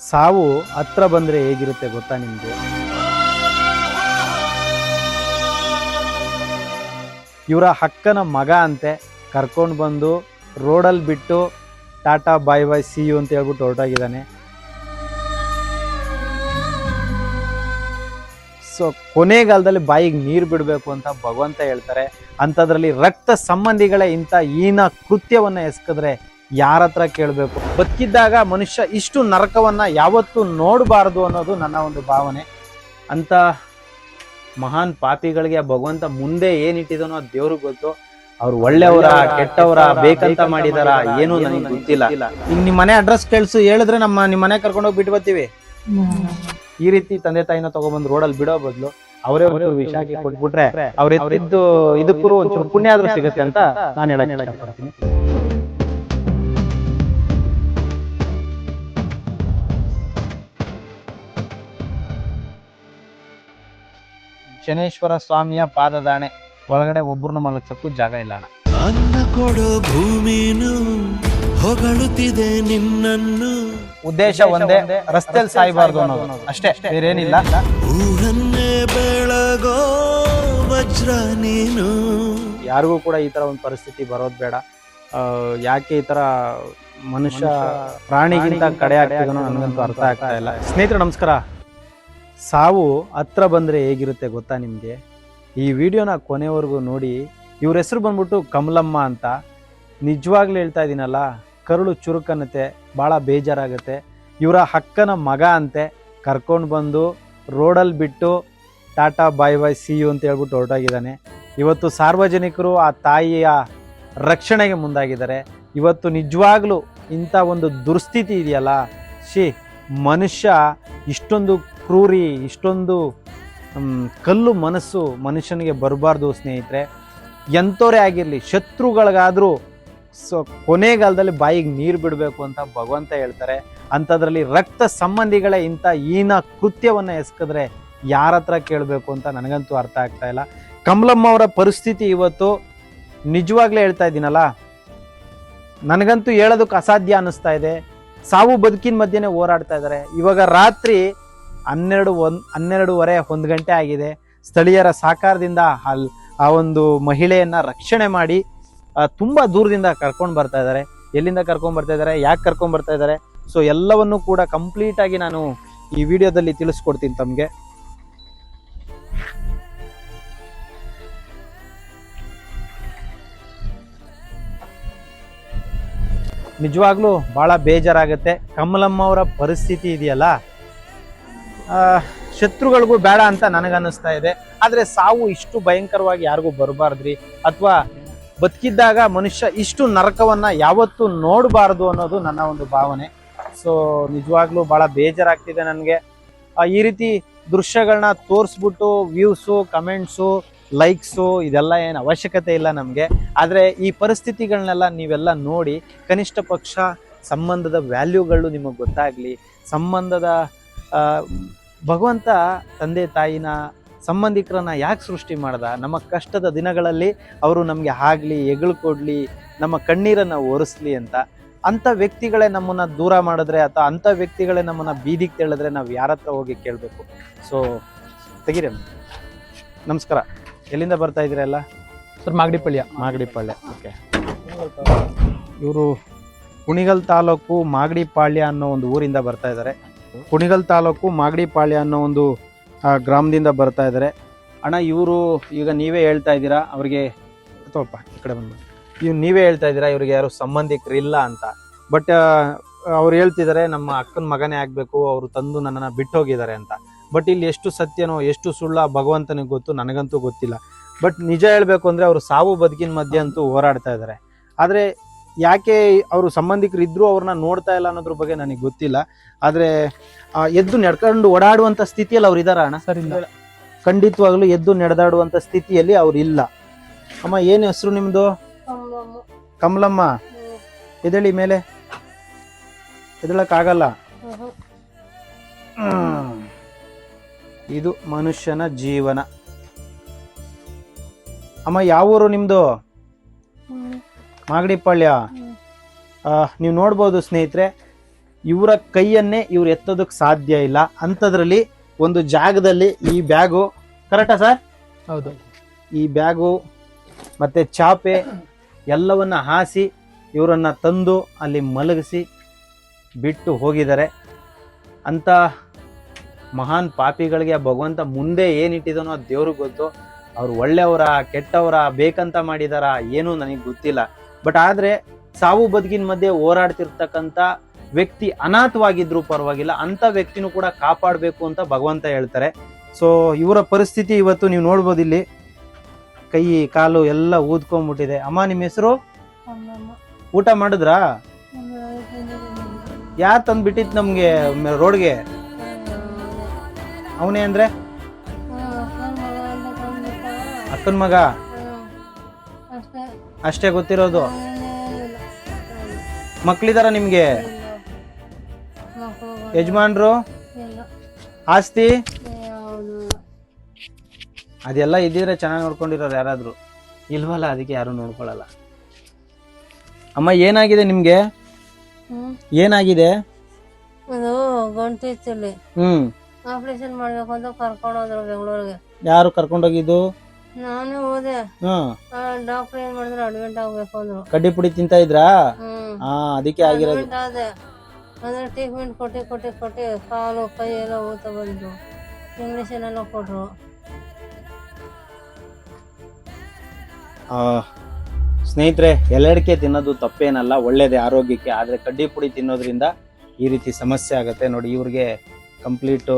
ಸಾವು ಹತ್ರ ಬಂದ್ರೆ ಹೇಗಿರುತ್ತೆ ಗೊತ್ತಾ ನಿಮ್ಗೆ? ಇವರ ಅಕ್ಕನ ಮಗ ಅಂತೆ ಕರ್ಕೊಂಡು ಬಂದು ರೋಡಲ್ಲಿ ಬಿಟ್ಟು ಟಾಟಾ ಬಾಯ್ ಬಾಯ್ ಸಿ ಯು ಅಂತ ಹೇಳ್ಬಿಟ್ಟು ಹೊರಟಾಗಿದ್ದಾನೆ. ಸೊ ಕೊನೆಗಾಲದಲ್ಲಿ ಬಾಯಿಗೆ ನೀರು ಬಿಡಬೇಕು ಅಂತ ಭಗವಂತ ಹೇಳ್ತಾರೆ. ಅಂಥದ್ರಲ್ಲಿ ರಕ್ತ ಸಂಬಂಧಿಗಳೇ ಇಂಥ ಹೀನ ಕೃತ್ಯವನ್ನ ಎಸಗಿದ್ರೆ ಯಾರ ಹತ್ರ ಕೇಳಬೇಕು? ಬದುಕಿದ್ದಾಗ ಮನುಷ್ಯ ಇಷ್ಟು ನರಕವನ್ನ ಯಾವತ್ತೂ ನೋಡಬಾರ್ದು ಅನ್ನೋದು ನನ್ನ ಒಂದು ಭಾವನೆ. ಅಂತ ಮಹಾನ್ ಪಾಪಿಗಳಿಗೆ ಭಗವಂತ ಮುಂದೆ ಏನಿಟ್ಟಿದನೋ ಅದು ದೇವ್ರಿಗೆ ಗೊತ್ತು. ಅವ್ರು ಒಳ್ಳೆಯವರ ಕೆಟ್ಟವರ ಬೇಕಂತ ಮಾಡಿದಾರ ಏನೂ ನನಗೆ ಗೊತ್ತಿಲ್ಲ. ಈಗ ನಿಮ್ಮ ಮನೆ ಅಡ್ರೆಸ್ ಕೇಳಿಸು ಹೇಳಿದ್ರೆ ನಿಮ್ಮ ಮನೆ ಕರ್ಕೊಂಡೋಗಿ ಬಿಟ್ಟು ಬರ್ತೀವಿ. ಈ ರೀತಿ ತಂದೆ ತಾಯಿನ ತಗೊಬಂದು ರೋಡಲ್ಲಿ ಬಿಡೋ ಬದಲು ಅವರೇ ವಿಷ ಹಾಕಿ ಕೊಟ್ಬಿಟ್ರೆ ಅವ್ರಿದ್ದು ಇದಕ್ಕೂ ಒಂಚೂರು ಪುಣ್ಯ ಆದ್ರೂ ಸಿಗುತ್ತೆ ಅಂತ ನಾನು ಹೇಳಕ್ ಇಷ್ಟಪಡ್ತೀನಿ. ಶನೇಶ್ವರ ಸ್ವಾಮಿಯ ಪಾದದಾಣೆ, ಒಳಗಡೆ ಒಬ್ಬರನ್ನ ಮಲಗ್ಸಕ್ಕೂ ಜಾಗ ಇಲ್ಲ. ಅನ್ನ ಕೊಡೋ ಭೂಮಿನು ಹೊಗಳುತ್ತಿದೆ ನಿನ್ನನ್ನು. ಉದ್ದೇಶ ಒಂದೇ, ರಸ್ತೆಯಲ್ಲಿ ಸಾಯಬಾರ್ದು ಅನ್ನೋದು ಅಷ್ಟೇ, ಬೇರೇನಿಲ್ಲ. ಊರನ್ನೇ ಬೆಳಗೋ ವಜ್ರ ನೀನು. ಯಾರಿಗೂ ಕೂಡ ಈ ತರ ಒಂದು ಪರಿಸ್ಥಿತಿ ಬರೋದು ಬೇಡ. ಯಾಕೆ ಈ ತರ ಮನುಷ್ಯ ಪ್ರಾಣಿಗಿಂತ ಕಡೆ ಆಗ್ತಿದನೋ ನನಗಂತೂ ಅರ್ಥ ಆಗ್ತಾ ಇಲ್ಲ. ಸ್ನೇಹಿತರೆ ನಮಸ್ಕಾರ. ಸಾವು ಹತ್ರ ಬಂದರೆ ಹೇಗಿರುತ್ತೆ ಗೊತ್ತಾ ನಿಮಗೆ? ಈ ವಿಡಿಯೋನ ಕೊನೆವರೆಗೂ ನೋಡಿ. ಇವ್ರ ಹೆಸರು ಬಂದ್ಬಿಟ್ಟು ಕಮಲಮ್ಮ ಅಂತ. ನಿಜವಾಗ್ಲೂ ಹೇಳ್ತಾ ಇದ್ದೀನಲ್ಲ, ಕರುಳು ಚುರುಕನ್ನತ್ತೆ, ಭಾಳ ಬೇಜಾರಾಗುತ್ತೆ. ಇವರ ಅಕ್ಕನ ಮಗ ಅಂತೆ ಕರ್ಕೊಂಡು ಬಂದು ರೋಡಲ್ಲಿ ಬಿಟ್ಟು ಟಾಟಾ ಬಾಯ್ ಬಾಯ್ ಸಿ ಯು ಅಂತ ಹೇಳ್ಬಿಟ್ಟು ಹೊರಟಾಗಿದ್ದಾನೆ. ಇವತ್ತು ಸಾರ್ವಜನಿಕರು ಆ ತಾಯಿಯ ರಕ್ಷಣೆಗೆ ಮುಂದಾಗಿದ್ದಾರೆ. ಇವತ್ತು ನಿಜವಾಗ್ಲೂ ಇಂಥ ಒಂದು ದುರ್ಸ್ಥಿತಿ ಇದೆಯಲ್ಲ, ಮನುಷ್ಯ ಇಷ್ಟೊಂದು ಕ್ರೂರಿ, ಇಷ್ಟೊಂದು ಕಲ್ಲು ಮನಸ್ಸು ಮನುಷ್ಯನಿಗೆ ಬರಬಾರ್ದು ಸ್ನೇಹಿತರೆ. ಎಂಥವರೇ ಆಗಿರಲಿ, ಶತ್ರುಗಳಿಗಾದರೂ ಕೊನೆಗಾಲದಲ್ಲಿ ಬಾಯಿಗೆ ನೀರು ಬಿಡಬೇಕು ಅಂತ ಭಗವಂತ ಹೇಳ್ತಾರೆ. ಅಂಥದ್ರಲ್ಲಿ ರಕ್ತ ಸಂಬಂಧಿಗಳೇ ಇಂಥ ಹೀನ ಕೃತ್ಯವನ್ನು ಎಸಗಿದ್ರೆ ಯಾರ ಹತ್ರ ಕೇಳಬೇಕು ಅಂತ ನನಗಂತೂ ಅರ್ಥ ಆಗ್ತಾ ಇಲ್ಲ. ಕಮಲಮ್ಮ ಅವರ ಪರಿಸ್ಥಿತಿ ಇವತ್ತು ನಿಜವಾಗ್ಲೇ ಹೇಳ್ತಾ ಇದ್ದೀನಲ್ಲ, ನನಗಂತೂ ಹೇಳೋದಕ್ಕೆ ಅಸಾಧ್ಯ ಅನ್ನಿಸ್ತಾ ಇದೆ. ಸಾವು ಬದುಕಿನ ಮಧ್ಯೆನೇ ಹೋರಾಡ್ತಾ ಇದ್ದಾರೆ. ಇವಾಗ ರಾತ್ರಿ 12:30 1 ಗಂಟೆ ಆಗಿದೆ. ಸ್ಥಳೀಯರ ಸಹಕಾರದಿಂದ ಆ ಒಂದು ಮಹಿಳೆಯನ್ನ ರಕ್ಷಣೆ ಮಾಡಿ ತುಂಬಾ ದೂರದಿಂದ ಕರ್ಕೊಂಡು ಬರ್ತಾ ಇದ್ದಾರೆ. ಎಲ್ಲಿಂದ ಕರ್ಕೊಂಡ್ ಬರ್ತಾ ಇದ್ದಾರೆ, ಯಾಕೆ ಕರ್ಕೊಂಡ್ ಬರ್ತಾ ಇದ್ದಾರೆ, ಸೊ ಎಲ್ಲವನ್ನೂ ಕೂಡ ಕಂಪ್ಲೀಟ್ ಆಗಿ ನಾನು ಈ ವಿಡಿಯೋದಲ್ಲಿ ತಿಳಿಸ್ಕೊಡ್ತೀನಿ ತಮಗೆ. ನಿಜವಾಗ್ಲೂ ಬಹಳ ಬೇಜಾರಾಗುತ್ತೆ. ಕಮಲಮ್ಮ ಅವರ ಪರಿಸ್ಥಿತಿ ಇದೆಯಲ್ಲ, ಶತ್ರುಗಳಿಗೂ ಬೇಡ ಅಂತ ನನಗನ್ನಿಸ್ತಾ ಇದೆ. ಆದರೆ ಸಾವು ಇಷ್ಟು ಭಯಂಕರವಾಗಿ ಯಾರಿಗೂ ಬರಬಾರ್ದ್ರಿ, ಅಥವಾ ಬದುಕಿದ್ದಾಗ ಮನುಷ್ಯ ಇಷ್ಟು ನರಕವನ್ನ ಯಾವತ್ತೂ ನೋಡಬಾರ್ದು ಅನ್ನೋದು ನನ್ನ ಒಂದು ಭಾವನೆ. ಸೊ ನಿಜವಾಗ್ಲೂ ಬಹಳ ಬೇಜಾರಾಗ್ತಿದೆ ನನಗೆ. ಈ ರೀತಿ ದೃಶ್ಯಗಳನ್ನ ತೋರಿಸ್ಬಿಟ್ಟು ವ್ಯೂಸು, ಕಮೆಂಟ್ಸು, ಲೈಕ್ಸು ಇದೆಲ್ಲ ಏನು ಅವಶ್ಯಕತೆ ಇಲ್ಲ ನಮಗೆ. ಆದರೆ ಈ ಪರಿಸ್ಥಿತಿಗಳನ್ನೆಲ್ಲ ನೀವೆಲ್ಲ ನೋಡಿ ಕನಿಷ್ಠ ಪಕ್ಷ ಸಂಬಂಧದ ವ್ಯಾಲ್ಯೂಗಳು ನಿಮಗೆ ಗೊತ್ತಾಗಲಿ. ಸಂಬಂಧದ ಭಗವಂತ ತಂದೆ ತಾಯಿನ ಸಂಬಂಧಿಕರನ್ನ ಯಾಕೆ ಸೃಷ್ಟಿ ಮಾಡ್ದ? ನಮ್ಮ ಕಷ್ಟದ ದಿನಗಳಲ್ಲಿ ಅವರು ನಮಗೆ ಆಗಲಿ, ಹೆಗಳು ಕೊಡಲಿ, ನಮ್ಮ ಕಣ್ಣೀರನ್ನು ಒರೆಸ್ಲಿ ಅಂತ. ಅಂಥ ವ್ಯಕ್ತಿಗಳೇ ನಮ್ಮನ್ನು ದೂರ ಮಾಡಿದ್ರೆ, ಅಥವಾ ಅಂಥ ವ್ಯಕ್ತಿಗಳೇ ನಮ್ಮನ್ನು ಬೀದಿಗೆ ತೆಳೆದ್ರೆ ನಾವು ಯಾರ ಹತ್ರ ಹೋಗಿ ಕೇಳಬೇಕು? ಸೊ ತೆಗೀರಿ. ನಮಸ್ಕಾರ. ಎಲ್ಲಿಂದ ಬರ್ತಾ ಇದ್ದೀರಲ್ಲ? ಸರ್ ಮಾಗಡಿಪಾಳ್ಯ. ಓಕೆ. ಇವರು ಕುಣಿಗಲ್ ತಾಲೂಕು ಮಾಗಡಿಪಾಳ್ಯ ಅನ್ನೋ ಒಂದು ಊರಿಂದ ಬರ್ತಾ ಇದ್ದಾರೆ. ಕುಣಿಗಲ್ ತಾಲೂಕು ಮಾಗಡಿಪಾಳ್ಯ ಅನ್ನೋ ಒಂದು ಗ್ರಾಮದಿಂದ ಬರ್ತಾ ಇದ್ದಾರೆ. ಅಣ್ಣ, ಇವರು ಈಗ ನೀವೇ ಹೇಳ್ತಾ ಇದ್ದೀರಾ ಅವ್ರಿಗೆ, ಅಥವಾ ಈ ಕಡೆ ಬಂದು ನೀವೇ ಹೇಳ್ತಾ ಇದ್ದೀರಾ ಇವ್ರಿಗೆ ಯಾರು ಸಂಬಂಧಿಕರಿಲ್ಲ ಅಂತ. ಬಟ್ ಅವ್ರು ಹೇಳ್ತಿದ್ದಾರೆ ನಮ್ಮ ಅಕ್ಕನ ಮಗನೇ ಆಗಬೇಕು, ಅವರು ತಂದು ನನ್ನನ್ನು ಬಿಟ್ಟು ಹೋಗಿದ್ದಾರೆ ಅಂತ. ಬಟ್ ಇಲ್ಲಿ ಎಷ್ಟು ಸತ್ಯನೋ ಎಷ್ಟು ಸುಳ್ಳ ಭಗವಂತನಿಗೆ ಗೊತ್ತು, ನನಗಂತೂ ಗೊತ್ತಿಲ್ಲ. ಬಟ್ ನಿಜ ಹೇಳಬೇಕು ಅಂದರೆ ಅವರು ಸಾವು ಬದುಕಿನ ಮಧ್ಯೆ ಅಂತೂ ಹೋರಾಡ್ತಾ ಇದ್ದಾರೆ. ಆದರೆ ಯಾಕೆ ಅವರು ಸಂಬಂಧಿಕರು ಇದ್ದರೂ ಅವ್ರನ್ನ ನೋಡ್ತಾ ಇಲ್ಲ ಅನ್ನೋದ್ರ ಬಗ್ಗೆ ನನಗೆ ಗೊತ್ತಿಲ್ಲ. ಆದರೆ ಎದ್ದು ನಡ್ಕೊಂಡು ಓಡಾಡುವಂಥ ಸ್ಥಿತಿಯಲ್ಲಿ ಅವ್ರು ಇದ್ದಾರ ಅಣ್ಣ? ಸರ್, ಇಲ್ಲ. ಖಂಡಿತವಾಗ್ಲೂ ಎದ್ದು ನಡೆದಾಡುವಂಥ ಸ್ಥಿತಿಯಲ್ಲಿ ಅವ್ರು ಇಲ್ಲ. ಅಮ್ಮ, ಏನು ಹೆಸರು ನಿಮ್ಮದು? ಕಮಲಮ್ಮ. ಎದ್ದೇಳಿ ಮೇಲೆ. ಎದ್ದೇಳಕ್ಕಾಗಲ್ಲ. ಇದು ಮನುಷ್ಯನ ಜೀವನ. ಅಮ್ಮ, ಯಾವ ಊರು ನಿಮ್ಮದು? ಮಾಗಡಿಪಾಳ್ಯ. ನೀವು ನೋಡ್ಬೋದು ಸ್ನೇಹಿತರೆ, ಇವರ ಕೈಯನ್ನೇ ಇವ್ರು ಎತ್ತೋದಕ್ಕೆ ಸಾಧ್ಯ ಇಲ್ಲ. ಅಂಥದ್ರಲ್ಲಿ ಒಂದು ಜಾಗದಲ್ಲಿ ಈ ಬ್ಯಾಗು, ಕರೆಕ್ಟಾ ಸರ್? ಹೌದು. ಈ ಬ್ಯಾಗು ಮತ್ತೆ ಚಾಪೆ ಎಲ್ಲವನ್ನ ಹಾಸಿ ಇವರನ್ನ ತಂದು ಅಲ್ಲಿ ಮಲಗಿಸಿ ಬಿಟ್ಟು ಹೋಗಿದ್ದಾರೆ. ಅಂತ ಮಹಾನ್ ಪಾಪಿಗಳಿಗೆ ಆ ಭಗವಂತ ಮುಂದೆ ಏನಿಟ್ಟಿದನೋ ಅದು ದೇವ್ರಿಗೆ ಗೊತ್ತು. ಅವ್ರು ಒಳ್ಳೆಯವರ ಕೆಟ್ಟವರ ಬೇಕಂತ ಮಾಡಿದಾರ ಏನೂ ನನಗೆ ಗೊತ್ತಿಲ್ಲ. ಬಟ್ ಆದರೆ ಸಾವು ಬದುಕಿನ ಮಧ್ಯೆ ಹೋರಾಡ್ತಿರ್ತಕ್ಕಂಥ ವ್ಯಕ್ತಿ ಅನಾಥವಾಗಿದ್ರು ಪರವಾಗಿಲ್ಲ, ಅಂಥ ವ್ಯಕ್ತಿನೂ ಕೂಡ ಕಾಪಾಡಬೇಕು ಅಂತ ಭಗವಂತ ಹೇಳ್ತಾರೆ. ಸೊ ಇವರ ಪರಿಸ್ಥಿತಿ ಇವತ್ತು ನೀವು ನೋಡ್ಬೋದು, ಇಲ್ಲಿ ಕೈ ಕಾಲು ಎಲ್ಲ ಊದ್ಕೊಂಡ್ಬಿಟ್ಟಿದೆ. ಅಮ್ಮ ನಿಮ್ಮ ಹೆಸರು? ಊಟ ಮಾಡಿದ್ರಾ? ಯಾರು ತಂದ್ಬಿಟ್ಟಿತ್ತು ನಮ್ಗೆ ರೋಡ್ಗೆ? ಅವನೇ ಅಂದ್ರೆ ಅಕ್ಕನ ಮಗ ಅಷ್ಟೇ ಗೊತ್ತಿರೋದು? ಮಕ್ಳಿದಾರ ನಿಮ್ಗೆ? ಯಜಮಾನ್ರು? ಆಸ್ತಿ ಅದೆಲ್ಲ ಇದ್ದಿದ್ರೆ ಚೆನ್ನಾಗಿ ನೋಡ್ಕೊಂಡಿರೋರು ಯಾರಾದ್ರು, ಇಲ್ವಲ್ಲ, ಅದಕ್ಕೆ ಯಾರು ನೋಡ್ಕೊಳಲ್ಲ. ಅಮ್ಮ ಏನಾಗಿದೆ ನಿಮ್ಗೆ? ಏನಾಗಿದೆ? ಅದು ಗಂಟಿತ್ತಲ್ಲಿ ಆಪರೇಷನ್ ಮಾಡ್ಬೇಕು ಅಂತ ಕರ್ಕೊಂಡು ಹೋದ್ರು ಬೆಂಗಳೂರಿಗೆ. ಯಾರು ಕರ್ಕೊಂಡೋಗಿದ್ದು? ನಾನೇ ಹೋದೆ. ಡಾಕ್ಟರ್ ಏನ್ ಮಾಡಿದ್ರು, ಅಡ್ಮಿಟ್ ಆಗ್ಬೇಕು ಅಂದ್ರು. ಕಡ್ಡಿ ಪುಡಿ ತಿಂತಾ ಇದ್ರಾ? ಅದಕ್ಕೆ ಆಗಿರೋದು. ಅಡ್ಮಿಟ್ ಆದೆ. ಅಂದ್ರೆ ಟ್ರೀಟ್ಮೆಂಟ್ ಕೊಟ್ಟಿ ಕಾಲು ಕೈ ಎಲ್ಲ ಊತ ಬಂದ್ರು, ಇಂಗ್ಲೀಷನ್ ಎಲ್ಲ ಕೊಟ್ರು. ಸ್ನೇಹಿತರೆ, ಎಲೆಡಿಕೆ ತಿನ್ನೋದು ತಪ್ಪೇನಲ್ಲ, ಒಳ್ಳೇದೇ ಆರೋಗ್ಯಕ್ಕೆ. ಆದ್ರೆ ಕಡ್ಡಿ ಪುಡಿ ತಿನ್ನೋದ್ರಿಂದ ಈ ರೀತಿ ಸಮಸ್ಯೆ ಆಗತ್ತೆ. ನೋಡಿ ಇವ್ರಿಗೆ ಕಂಪ್ಲೀಟ್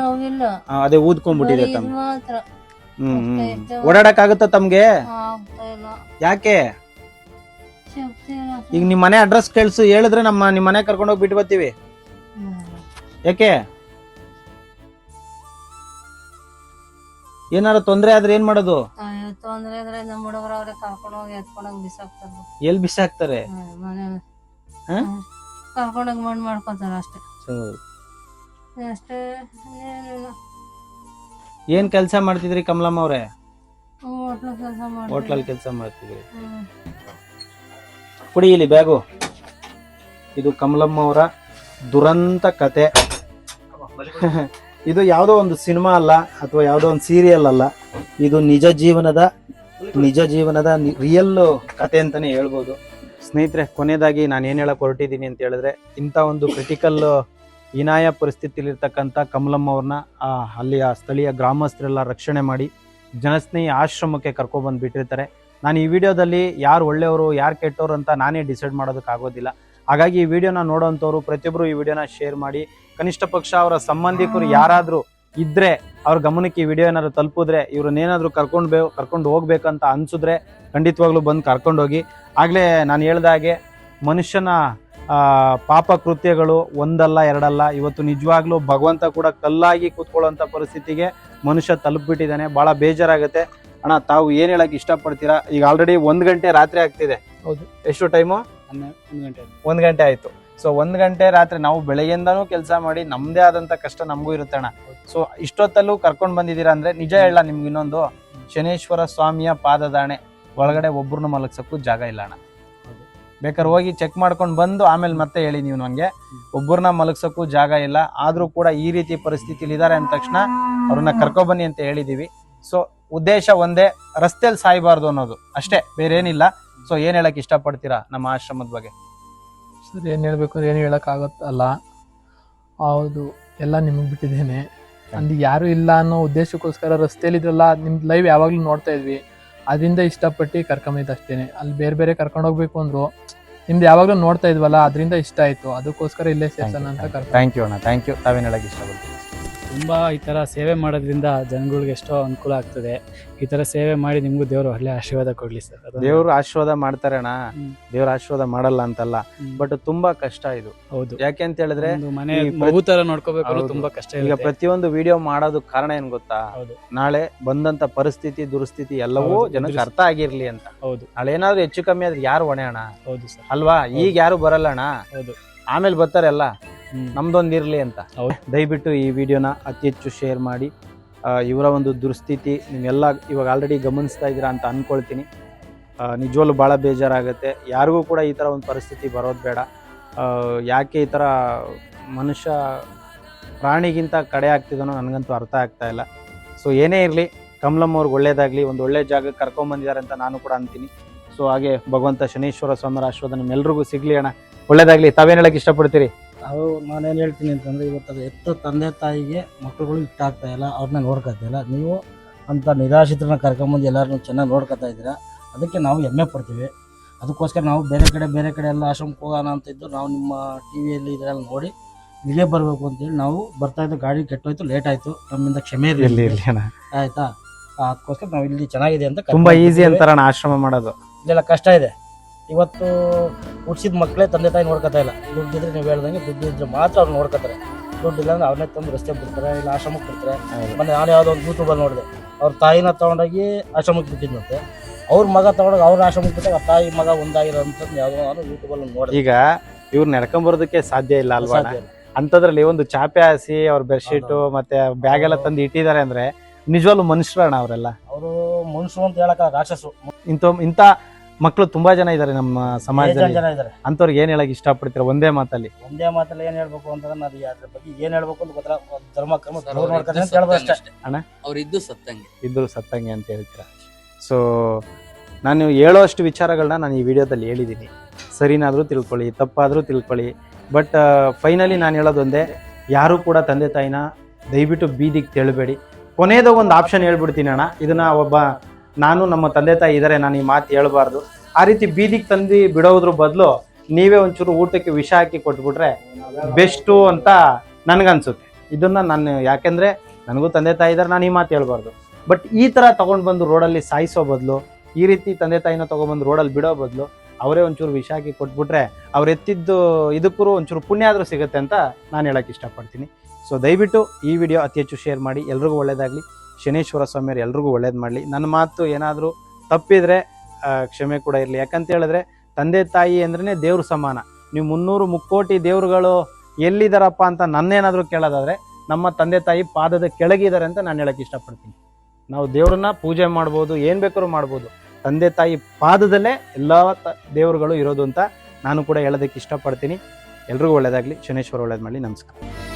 ನೋವಿಲ್ಲ, ಅದೇ ಊದ್ಕೊಂಡ್ಬಿಟ್ಟಿದೆ ತಮ್ಮ. ಮಾತ್ರ ಓಡಾಡಕ್ ಆಗುತ್ತ ತಮ್ಗೆ? ಆಗ್ತಾ ಇಲ್ಲ, ಯಾಕೆ? ಶಕ್ತಿ ಇಲ್ಲ. ಈಗ ನಿಮ್ ಮನೆ ಅಡ್ರೆಸ್ ಕೇಳ್ಸು, ಹೇಳಿದ್ರೆ ನಿಮ್ ಮನೆ ಕರ್ಕೊಂಡೋಗಿ ಬಿಟ್ಟು ಬರ್ತೀವಿ. ಯಾಕೆ? ಏನಾರ ತೊಂದ್ರೆ ಆದ್ರೆ ಏನ್ ಮಾಡೋದು? ತೊಂದ್ರೆ ಇದ್ರೆ ನಮ್ಮ ಹುಡುಗರು ಅವ್ರೆ ಕರ್ಕೊಂಡೋಗಿ ಎತ್ಕೊಂಡೋಗಿ ಬಿಸಾಕ್ತಾರ. ಎಲ್ಲಿ ಬಿಸಾಕ್ತಾರೆ? ಮನೆ ಕರ್ಕೊಂಡೋಗಿ ಮಣ್ಣು ಮಾಡ್ಕೊತಾರ ಅಷ್ಟೇ. ಅಷ್ಟೇ, ಏನಿಲ್ಲ. ಏನ್ ಕೆಲಸ ಮಾಡ್ತಿದ್ರಿ ಕಮಲಮ್ಮ ಅವ್ರೆ? ಹೋಟ್ಲು ಕೆಲಸ ಮಾಡಿ. ಹೋಟ್ಲಲ್ಲಿ ಕೆಲಸ ಮಾಡ್ತಿದ್ರಿ. ಕುಡಿ ಇಲ್ಲಿ ಬ್ಯಾಗು. ಇದು ಕಮಲಮ್ಮ ಅವರ ದುರಂತ ಕತೆ. ಇದು ಯಾವುದೋ ಒಂದು ಸಿನಿಮಾ ಅಲ್ಲ, ಅಥವಾ ಯಾವುದೋ ಒಂದು ಸೀರಿಯಲ್ ಅಲ್ಲ, ಇದು ನಿಜ ಜೀವನದ ರಿಯಲ್ ಕತೆ ಅಂತಾನೆ ಹೇಳ್ಬೋದು. ಸ್ನೇಹಿತರೆ, ಕೊನೆಯದಾಗಿ ನಾನು ಏನು ಹೇಳಕ್ ಹೊರಟಿದ್ದೀನಿ ಅಂತ ಹೇಳಿದ್ರೆ, ಇಂಥ ಒಂದು ಕ್ರಿಟಿಕಲ್ ಹೀನಾಯ ಪರಿಸ್ಥಿತಿಲಿರ್ತಕ್ಕಂಥ ಕಮಲಮ್ಮ ಅವ್ರನ್ನ ಅಲ್ಲಿಯ ಸ್ಥಳೀಯ ಗ್ರಾಮಸ್ಥರೆಲ್ಲ ರಕ್ಷಣೆ ಮಾಡಿ ಜನಸ್ನೇಹಿ ಆಶ್ರಮಕ್ಕೆ ಕರ್ಕೊಬಂದು ಬಿಟ್ಟಿರ್ತಾರೆ. ನಾನು ಈ ವಿಡಿಯೋದಲ್ಲಿ ಯಾರು ಒಳ್ಳೆಯವರು ಯಾರು ಕೆಟ್ಟವರು ಅಂತ ನಾನೇ ಡಿಸೈಡ್ ಮಾಡೋದಕ್ಕಾಗೋದಿಲ್ಲ. ಹಾಗಾಗಿ ಈ ವಿಡಿಯೋನ ನೋಡೋವಂಥವ್ರು ಪ್ರತಿಯೊಬ್ಬರು ಈ ವಿಡಿಯೋನ ಶೇರ್ ಮಾಡಿ, ಕನಿಷ್ಠ ಪಕ್ಷ ಅವರ ಸಂಬಂಧಿಕರು ಯಾರಾದರೂ ಇದ್ರೆ ಅವ್ರ ಗಮನಕ್ಕೆ ಈ ವಿಡಿಯೋ ಏನಾದ್ರು ತಲುಪಿದ್ರೆ, ಇವ್ರನ್ನೇನಾದ್ರೂ ಕರ್ಕೊಂಡು ಹೋಗ್ಬೇಕಂತ ಅನ್ಸಿದ್ರೆ ಖಂಡಿತವಾಗ್ಲೂ ಬಂದು ಕರ್ಕೊಂಡೋಗಿ. ಆಗಲೇ ನಾನು ಹೇಳ್ದ ಹಾಗೆ ಮನುಷ್ಯನ ಪಾಪ ಕೃತ್ಯಗಳು ಒಂದಲ್ಲ ಎರಡಲ್ಲ, ಇವತ್ತು ನಿಜವಾಗ್ಲೂ ಭಗವಂತ ಕೂಡ ಕಲ್ಲಾಗಿ ಕೂತ್ಕೊಳ್ಳೋಂಥ ಪರಿಸ್ಥಿತಿಗೆ ಮನುಷ್ಯ ತಲುಪಿಬಿಟ್ಟಿದ್ದಾನೆ. ಭಾಳ ಬೇಜಾರಾಗುತ್ತೆ. ಅಣ್ಣ, ತಾವು ಏನು ಹೇಳಕ್ಕೆ ಇಷ್ಟಪಡ್ತೀರಾ? ಈಗ ಆಲ್ರೆಡಿ 1 ಗಂಟೆ ರಾತ್ರಿ ಆಗ್ತಿದೆ. ಹೌದು. ಎಷ್ಟು ಟೈಮು? 1 ಗಂಟೆ ಆಯ್ತು. ಸೊ 1 ಗಂಟೆ ರಾತ್ರಿ ನಾವು ಬೆಳಗ್ಗೆಯಿಂದನೂ ಕೆಲಸ ಮಾಡಿ ನಮ್ದೇ ಆದಂತ ಕಷ್ಟ ನಮಗೂ ಇರುತ್ತೆ ಅಣ್ಣ. ಸೊ ಇಷ್ಟೊತ್ತಲ್ಲೂ ಕರ್ಕೊಂಡ್ ಬಂದಿದ್ದೀರಾ ಅಂದ್ರೆ ನಿಜ ಹೇಳ ನಿಮ್ಗೆ ಇನ್ನೊಂದು, ಶನೇಶ್ವರ ಸ್ವಾಮಿಯ ಪಾದದಾಣೆ ಒಳಗಡೆ ಒಬ್ರನ್ನ ಮಲಗ್ಸಕ್ಕೂ ಜಾಗ ಇಲ್ಲ ಅಣ್ಣ. ಬೇಕಾದ್ರೆ ಹೋಗಿ ಚೆಕ್ ಮಾಡ್ಕೊಂಡು ಬಂದು ಆಮೇಲೆ ಮತ್ತೆ ಹೇಳಿ ನೀವು ನನಗೆ, ಒಬ್ಬರನ್ನ ಮಲಗ್ಸಕ್ಕೂ ಜಾಗ ಇಲ್ಲ. ಆದ್ರೂ ಕೂಡ ಈ ರೀತಿ ಪರಿಸ್ಥಿತಿಲಿ ಇದಾರೆ ಅಂದ ತಕ್ಷಣ ಅವ್ರನ್ನ ಕರ್ಕೊಬನ್ನಿ ಅಂತ ಹೇಳಿದೀವಿ. ಸೊ ಉದ್ದೇಶ ಒಂದೇ, ರಸ್ತೆಯಲ್ಲಿ ಸಾಯ್ಬಾರ್ದು ಅನ್ನೋದು ಅಷ್ಟೇ, ಬೇರೆ ಏನಿಲ್ಲ. ಸೊ ಏನ್ ಹೇಳಕ್ ಇಷ್ಟಪಡ್ತೀರಾ ನಮ್ಮ ಆಶ್ರಮದ ಬಗ್ಗೆ? ಸರ್, ಏನು ಹೇಳಬೇಕು ಅಂದ್ರೆ ಏನು ಹೇಳೋಕ್ಕಾಗತ್ತಲ್ಲ. ಹೌದು, ಎಲ್ಲ ನಿಮಗೆ ಬಿಟ್ಟಿದ್ದೇನೆ. ಅಲ್ಲಿ ಯಾರು ಇಲ್ಲ ಅನ್ನೋ ಉದ್ದೇಶಕ್ಕೋಸ್ಕರ ರಸ್ತೆಯಲ್ಲಿದ್ರಲ್ಲ, ನಿಮ್ದು ಲೈವ್ ಯಾವಾಗಲೂ ನೋಡ್ತಾ ಇದ್ವಿ, ಅದರಿಂದ ಇಷ್ಟಪಟ್ಟು ಕರ್ಕೊಂಬಂದಿದ್ದು ಅಷ್ಟೇ. ಅಲ್ಲಿ ಬೇರೆ ಬೇರೆ ಕರ್ಕೊಂಡು ಹೋಗ್ಬೇಕು ಅಂದ್ರು, ನಿಮ್ದು ಯಾವಾಗಲೂ ನೋಡ್ತಾ ಇದ್ವಲ್ಲ, ಅದರಿಂದ ಇಷ್ಟ ಆಯಿತು, ಅದಕ್ಕೋಸ್ಕರ ಇಲ್ಲೇ ಸೇರ್ಸೋಣ ಅಂತ ಕರ್ಕೊಂಡು. ಥ್ಯಾಂಕ್ ಯು ಅಣ್ಣ, ಥ್ಯಾಂಕ್ ಯು. ತಾವೇನು ಹೇಳಕ್ಕೆ ಇಷ್ಟಪಡ್ತೀವಿ? ತುಂಬ ಈ ಥರ ಸೇವೆ ಮಾಡೋದ್ರಿಂದ ಜನಗಳಿಗೆ ಎಷ್ಟೋ ಅನುಕೂಲ ಆಗ್ತದೆ. ಈ ಥರ ಸೇವೆ ಮಾಡಿ ನಿಮಗೂ ದೇವರು ಒಳ್ಳೆ ಆಶೀರ್ವಾದ ಕೊಡಲಿ ಸರ್. ದೇವ್ರು ಆಶೀರ್ವಾದ ಮಾಡ್ತಾರೆ ಅಣ್ಣ, ದೇವ್ರ ಆಶೀರ್ವಾದ ಮಾಡಲ್ಲ ಅಂತಲ್ಲ, ಬಟ್ ತುಂಬಾ ಕಷ್ಟ ಇದು. ಹೌದು, ಯಾಕೆ ಅಂತ ಹೇಳಿದ್ರೆ ಮನೆ ಮಗು ತರ ನೋಡ್ಕೋಬೇಕು, ತುಂಬಾ ಕಷ್ಟ. ಈಗ ಪ್ರತಿಯೊಂದು ವಿಡಿಯೋ ಮಾಡೋದು ಕಾರಣ ಏನ್ ಗೊತ್ತಾ? ನಾಳೆ ಬಂದಂತ ಪರಿಸ್ಥಿತಿ ದುರ್ಸ್ಥಿತಿ ಎಲ್ಲವೂ ಜನಕ್ಕೆ ಅರ್ಥ ಆಗಿರ್ಲಿ ಅಂತ. ಹೌದು, ನಾಳೆ ಏನಾದ್ರು ಹೆಚ್ಚು ಕಮ್ಮಿ ಆದ್ರೆ ಯಾರು ಹೊಣೆ ಅಣ್ಣ? ಹೌದು ಸರ್, ಅಲ್ವಾ? ಈಗ ಯಾರು ಬರಲ್ಲ ಅಣ್ಣ. ಹೌದು, ಆಮೇಲೆ ಬರ್ತಾರೆ ಎಲ್ಲ, ನಮ್ದೊಂದಿರ್ಲಿ ಅಂತ. ದಯವಿಟ್ಟು ಈ ವಿಡಿಯೋನ ಅತಿ ಹೆಚ್ಚು ಶೇರ್ ಮಾಡಿ. ಇವರ ಒಂದು ದುರ್ಸ್ಥಿತಿ ನೀವೆಲ್ಲ ಇವಾಗ ಆಲ್ರೆಡಿ ಗಮನಿಸ್ತಾ ಇದ್ದೀರಾ ಅಂತ ಅನ್ಕೊಳ್ತೀನಿ. ನಿಜವಲ್ಲೂ ಭಾಳ ಬೇಜಾರಾಗುತ್ತೆ. ಯಾರಿಗೂ ಕೂಡ ಈ ಥರ ಒಂದು ಪರಿಸ್ಥಿತಿ ಬರೋದು ಬೇಡ. ಯಾಕೆ ಈ ಥರ ಮನುಷ್ಯ ಪ್ರಾಣಿಗಿಂತ ಕಡೆ ಆಗ್ತಿದ್ದಾನೋ ನನಗಂತೂ ಅರ್ಥ ಆಗ್ತಾ ಇಲ್ಲ. ಸೊ ಏನೇ ಇರಲಿ, ಕಮಲಮ್ಮ ಅವ್ರಿಗೆ ಒಳ್ಳೇದಾಗಲಿ, ಒಂದು ಒಳ್ಳೆ ಜಾಗಕ್ಕೆ ಕರ್ಕೊಂಬಂದಿದ್ದಾರೆ ಅಂತ ನಾನು ಕೂಡ ಅಂತೀನಿ. ಸೊ ಹಾಗೆ ಭಗವಂತ ಶನೀಶ್ವರ ಸ್ವಾಮಿಯ ಆಶೀರ್ವಾದ ನಿಮ್ಮೆಲ್ರಿಗೂ ಸಿಗಲಿ ಅಣ್ಣ, ಒಳ್ಳೇದಾಗಲಿ. ತಾವೇನು ಹೇಳಕ್ಕೆ ಇಷ್ಟಪಡ್ತೀರಿ? ನಾನೇನು ಹೇಳ್ತೀನಿ ಅಂತಂದರೆ, ಇವತ್ತು ಅದು ಎತ್ತ ತಂದೆ ತಾಯಿಗೆ ಮಕ್ಕಳುಗಳು ಇಷ್ಟ ಆಗ್ತಾ ಇಲ್ಲ, ಅವ್ರನ್ನ ನೋಡ್ಕೊತಾ ಇಲ್ಲ. ನೀವು ಅಂತ ನಿರಾಶ್ರಿತರನ್ನ ಕರ್ಕೊಂಬಂದು ಎಲ್ಲರನ್ನೂ ಚೆನ್ನಾಗಿ ನೋಡ್ಕೊತಾ ಇದ್ದೀರಾ, ಅದಕ್ಕೆ ನಾವು ಹೆಮ್ಮೆ ಪಡ್ತೀವಿ. ಅದಕ್ಕೋಸ್ಕರ ನಾವು ಬೇರೆ ಕಡೆ ಎಲ್ಲ ಆಶ್ರಮಕ್ಕೆ ಹೋಗೋಣ ಅಂತಿದ್ದು, ನಾವು ನಿಮ್ಮ ಟಿ ವಿಯಲ್ಲಿ ಇದೆಲ್ಲ ನೋಡಿ ಇಲ್ಲೇ ಬರಬೇಕು ಅಂತೇಳಿ ನಾವು ಬರ್ತಾಯಿದ್ದು. ಗಾಡಿ ಕೆಟ್ಟೋಯ್ತು, ಲೇಟ್ ಆಯಿತು, ನಮ್ಮಿಂದ ಕ್ಷಮೆ ಇರಲಿ ಅಣ್ಣ, ಆಯಿತಾ? ಅದಕ್ಕೋಸ್ಕರ ನಾವು ಇಲ್ಲಿ ಚೆನ್ನಾಗಿದೆ ಅಂತ ತುಂಬ ಈಸಿ ಅಂತಾರಣ್ಣ ಆಶ್ರಮ ಮಾಡೋದು. ಇದೆಲ್ಲ ಕಷ್ಟ ಇದೆ. ಇವತ್ತು ಹುಡ್ಸಿದ ಮಕ್ಕಳೇ ತಂದೆ ತಾಯಿ ನೋಡ್ಕೊತಾ ಇಲ್ಲ. ದುಡ್ಡಿದ್ರೆ ನೀವು ಹೇಳ್ದಂಗೆ ದುಡ್ಡು ಇದ್ರೆ ಮಾತ್ರ ಅವ್ರು ನೋಡ್ಕೊತಾರೆ. ದುಡ್ಡು ಇಲ್ಲ ಅಂದ್ರೆ ಅವನ್ನೇ ತಂದು ರಸ್ತೆ ಬಿಡ್ತಾರೆ, ಇಲ್ಲ ಆಶ್ರಮಕ್ಕೆ ಬಿಡ್ತಾರೆ. ಮೊನ್ನೆ ನಾನು ಯಾವುದೋ ಒಂದು ಯೂಟ್ಯೂಬಲ್ಲಿ ನೋಡಿದೆ, ಅವ್ರ ತಾಯಿನ ತೊಗೊಂಡೋಗಿ ಆಶ್ರಮಕ್ಕೆ ಬಿಟ್ಟಿದ್ದಂತೆ. ಅವ್ರ ಮಗ ತೊಗೊಂಡೋಗಿ ಅವ್ರ ಆಶ್ರಮಕ್ಕೆ ಬಿಟ್ಟಾಗ ತಾಯಿ ಮಗ ಒಂದಾಗಿರೋ ಅಂಥದ್ದು ಯಾವುದೋ ನಾನು ಯೂಟ್ಯೂಬಲ್ಲಿ ನೋಡಿದೆ. ಈಗ ಇವ್ರು ನಡ್ಕೊಂಬರೋದಕ್ಕೆ ಸಾಧ್ಯ ಇಲ್ಲ ಅಲ್ವಾ? ಅಂಥದ್ರಲ್ಲಿ ಒಂದು ಚಾಪೆ ಹಾಸಿ ಅವ್ರ ಬೆಡ್ಶೀಟು ಮತ್ತೆ ಬ್ಯಾಗ್ ಎಲ್ಲ ತಂದು ಇಟ್ಟಿದ್ದಾರೆ ಅಂದ್ರೆ ನಿಜವಾಗ್ಲೂ ಮನುಷ್ಯರಣ್ಣ ಅವರೆಲ್ಲ. ಅವರು ಮನುಷ್ಯರು ಅಂತ ಹೇಳಕ್ಕ ರಾಕ್ಷಸರು. ಇಂಥ ಮಕ್ಕಳು ತುಂಬಾ ಜನ ಇದ್ದಾರೆ ನಮ್ಮ ಸಮಾಜದಲ್ಲಿ. ಜನ ಇದ್ದಾರೆ. ಅಂಥವ್ರಿಗೆ ಏನ್ ಹೇಳಕ್ ಇಷ್ಟಪಡ್ತೀರ ಒಂದೇ ಮಾತಲ್ಲಿ? ಏನ್ ಹೇಳ್ಬೇಕು ಅಂತಂದ್ರೆ, ನಾನು ಅದ್ರ ಬಗ್ಗೆ ಏನ್ ಹೇಳ್ಬೇಕು ಅಂತ ಗೊತ್ತಿಲ್ಲ. ಧರ್ಮ ಕರ್ಮ ನೋಡ್ತಾರೆ ಅಂತ ಹೇಳ್ಬೋದು ಅಷ್ಟೇ ಅಣ್ಣ. ಅವ್ರು ಇದ್ದು ಸತ್ತಂಗೆ ಅಂತ ಹೇಳ್ತೀರಾ? ಸೊ ನಾನು ಹೇಳೋಷ್ಟು ವಿಚಾರಗಳನ್ನ ನಾನು ಈ ವಿಡಿಯೋದಲ್ಲಿ ಹೇಳಿದ್ದೀನಿ. ಸರಿನಾದರೂ ತಿಳ್ಕೊಳ್ಳಿ, ತಪ್ಪಾದರೂ ತಿಳ್ಕೊಳ್ಳಿ. ಬಟ್ ಫೈನಲಿ ನಾನು ಹೇಳೋದು ಒಂದೇ, ಯಾರು ಕೂಡ ತಂದೆ ತಾಯಿನ ದಯವಿಟ್ಟು ಬೀದಿಗೆ ತೆಳಬೇಡಿ. ಕೊನೆಯದಾಗ ಒಂದು ಆಪ್ಷನ್ ಹೇಳ್ಬಿಡ್ತೀನಿ ಅಣ್ಣ, ಇದನ್ನ ನಾನು ನಮ್ಮ ತಂದೆ ತಾಯಿ ಇದ್ದಾರೆ, ನಾನು ಈ ಮಾತು ಹೇಳ್ಬಾರ್ದು. ಆ ರೀತಿ ಬೀದಿಗೆ ತಂದು ಬಿಡೋದ್ರ ಬದಲು ನೀವೇ ಒಂಚೂರು ಊಟಕ್ಕೆ ವಿಷ ಹಾಕಿ ಕೊಟ್ಬಿಟ್ರೆ ಬೆಸ್ಟು ಅಂತ ನನಗನ್ಸುತ್ತೆ. ಇದನ್ನ ನಾನು, ಯಾಕೆಂದರೆ ನನಗೂ ತಂದೆ ತಾಯಿ ಇದ್ದಾರೆ, ನಾನು ಈ ಮಾತು ಹೇಳ್ಬಾರ್ದು. ಬಟ್ ಈ ಥರ ತೊಗೊಂಡು ಬಂದು ರೋಡಲ್ಲಿ ಸಾಯಿಸೋ ಬದಲು, ಈ ರೀತಿ ತಂದೆ ತಾಯಿನ ತೊಗೊಂಡ್ಬಂದು ರೋಡಲ್ಲಿ ಬಿಡೋ ಬದಲು ಅವರೇ ಒಂಚೂರು ವಿಷ ಹಾಕಿ ಕೊಟ್ಬಿಟ್ರೆ ಅವ್ರು ಎತ್ತಿದ್ದು ಇದಕ್ಕೂ ಒಂಚೂರು ಪುಣ್ಯ ಆದರೂ ಸಿಗುತ್ತೆ ಅಂತ ನಾನು ಹೇಳೋಕ್ಕೆ ಇಷ್ಟಪಡ್ತೀನಿ. ಸೊ ದಯವಿಟ್ಟು ಈ ವಿಡಿಯೋ ಅತಿ ಹೆಚ್ಚು ಶೇರ್ ಮಾಡಿ. ಎಲ್ರಿಗೂ ಒಳ್ಳೇದಾಗಲಿ. ಶನೇಶ್ವರ ಸ್ವಾಮಿಯವರು ಎಲ್ರಿಗೂ ಒಳ್ಳೇದು ಮಾಡಲಿ. ನನ್ನ ಮಾತು ಏನಾದರೂ ತಪ್ಪಿದರೆ ಕ್ಷಮೆ ಕೂಡ ಇರಲಿ. ಯಾಕಂತ ಹೇಳಿದ್ರೆ ತಂದೆ ತಾಯಿ ಅಂದ್ರೇ ದೇವ್ರ ಸಮಾನ. ನೀವು 300 ಮುಕ್ಕೋಟಿ ದೇವ್ರುಗಳು ಎಲ್ಲಿದ್ದಾರಪ್ಪ ಅಂತ ನನ್ನೇನಾದರೂ ಕೇಳೋದಾದರೆ ನಮ್ಮ ತಂದೆ ತಾಯಿ ಪಾದದ ಕೆಳಗಿದ್ದಾರೆ ಅಂತ ನಾನು ಹೇಳೋಕ್ಕೆ ಇಷ್ಟಪಡ್ತೀನಿ. ನಾವು ದೇವ್ರನ್ನ ಪೂಜೆ ಮಾಡ್ಬೋದು, ಏನು ಬೇಕಾದ್ರೂ ಮಾಡ್ಬೋದು, ತಂದೆ ತಾಯಿ ಪಾದದಲ್ಲೇ ಎಲ್ಲ ದೇವರುಗಳು ಇರೋದು ಅಂತ ನಾನು ಕೂಡ ಹೇಳೋದಕ್ಕೆ ಇಷ್ಟಪಡ್ತೀನಿ. ಎಲ್ರಿಗೂ ಒಳ್ಳೇದಾಗಲಿ. ಶನೇಶ್ವರ ಒಳ್ಳೇದು ಮಾಡಲಿ. ನಮಸ್ಕಾರ.